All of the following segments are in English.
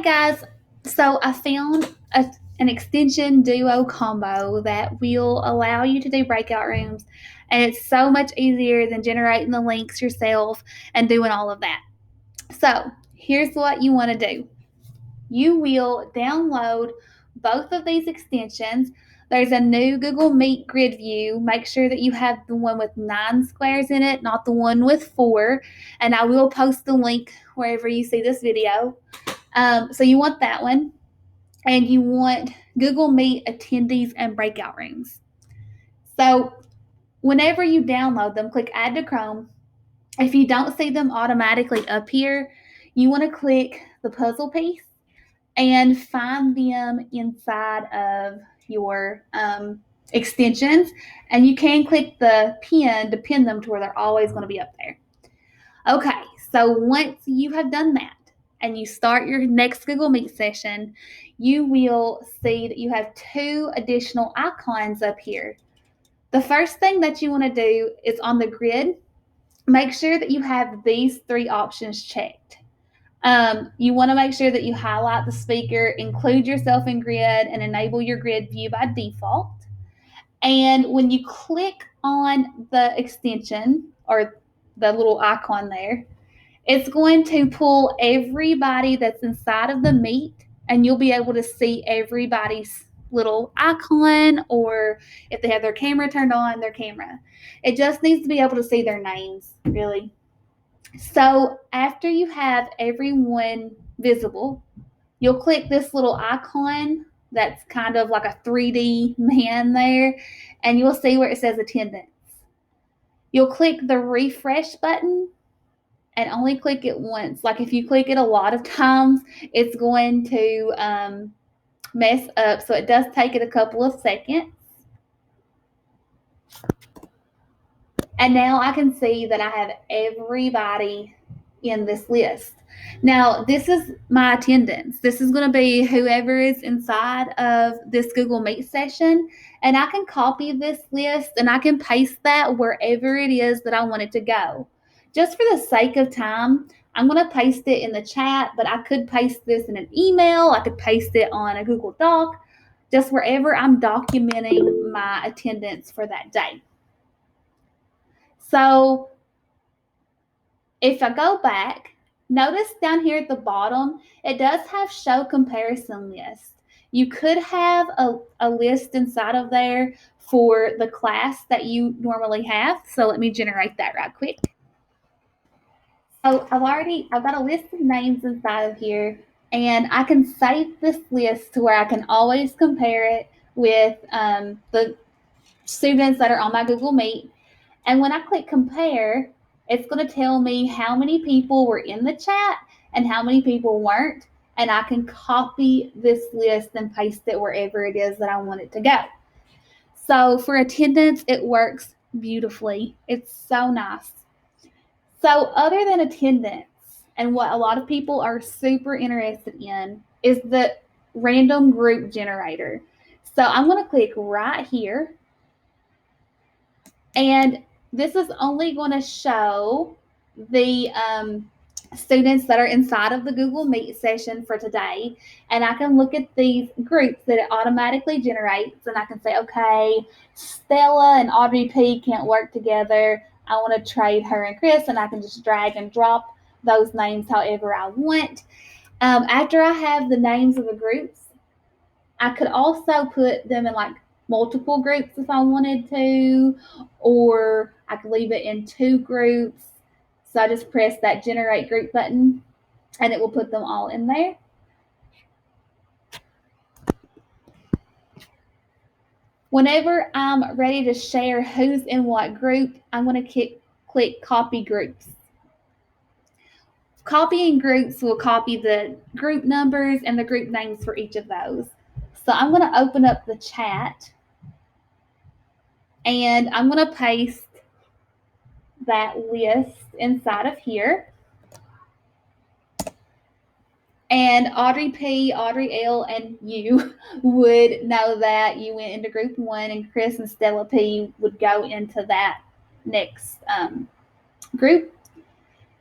Hey guys, so I found an extension duo combo that will allow you to do breakout rooms, and it's so much easier than generating the links yourself and doing all of that. So here's what you want to do. You will download both of these extensions. There's a new Google Meet grid view. Make sure that you have the one with 9 squares in it, not the one with 4. And I will post the link wherever you see this video. So you want that one, and you want Google Meet attendees and breakout rooms. So whenever you download them, click Add to Chrome. If you don't see them automatically up here, you want to click the puzzle piece and find them inside of your extensions. And you can click the pin to pin them to where they're always going to be up there. Okay, so once you have done that and you start your next Google Meet session, you will see that you have 2 additional icons up here. The first thing that you want to do is on the grid, make sure that you have these 3 options checked. You want to make sure that you highlight the speaker, include yourself in grid, and enable your grid view by default. And when you click on the extension or the little icon there, it's going to pull everybody that's inside of the Meet, and you'll be able to see everybody's little icon, or if they have their camera turned on, their camera. It just needs to be able to see their names, really. So after you have everyone visible, you'll click this little icon that's kind of like a 3D man there, and you'll see where it says attendance. You'll click the refresh button and only click it once. Like if you click it a lot of times, it's going to mess up. So it does take it a couple of seconds. And now I can see that I have everybody in this list. Now, this is my attendance. This is going to be whoever is inside of this Google Meet session. And I can copy this list and I can paste that wherever it is that I want it to go. Just for the sake of time, I'm going to paste it in the chat, but I could paste this in an email. I could paste it on a Google Doc, just wherever I'm documenting my attendance for that day. So if I go back, notice down here at the bottom, it does have show comparison list. You could have a list inside of there for the class that you normally have. So let me generate that right quick. So I've got a list of names inside of here, and I can save this list to where I can always compare it with the students that are on my Google Meet. And when I click compare, it's going to tell me how many people were in the chat and how many people weren't. And I can copy this list and paste it wherever it is that I want it to go. So for attendance, it works beautifully. It's so nice. So other than attendance, and what a lot of people are super interested in, is the random group generator. So I'm going to click right here. And this is only going to show the students that are inside of the Google Meet session for today. And I can look at these groups that it automatically generates, and I can say, okay, Stella and Audrey P can't work together. I want to trade her and Chris, and I can just drag and drop those names however I want. After I have the names of the groups, I could also put them in like multiple groups if I wanted to, or I could leave it in 2 groups. So I just press that generate group button and it will put them all in there. Whenever I'm ready to share who's in what group, I'm going to click copy groups. Copying groups will copy the group numbers and the group names for each of those. So I'm going to open up the chat and I'm going to paste that list inside of here. And Audrey P, Audrey L, and you would know that you went into group 1, and Chris and Stella P would go into that next group.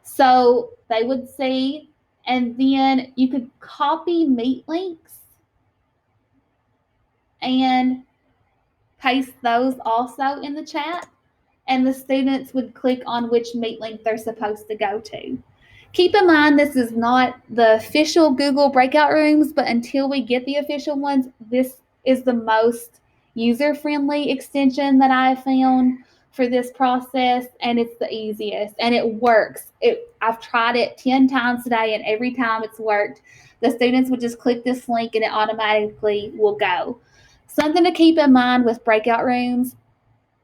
So they would see And then you could copy meet links and paste those also in the chat, and the students would click on which meet link they're supposed to go to. Keep in mind, this is not the official Google Breakout Rooms, but until we get the official ones, this is the most user-friendly extension that I have found for this process, and it's the easiest, and it works. I've tried it 10 times today, and every time it's worked. The students would just click this link, and it automatically will go. Something to keep in mind with breakout rooms,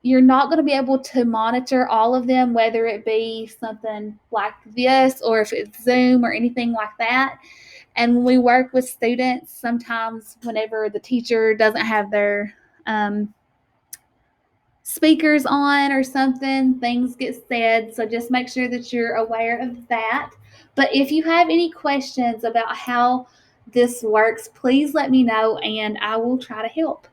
you're not going to be able to monitor all of them, whether it be something like this or if it's Zoom or anything like that. And when we work with students, sometimes whenever the teacher doesn't have their speakers on or something, things get said. So just make sure that you're aware of that. But if you have any questions about how this works, please let me know and I will try to help.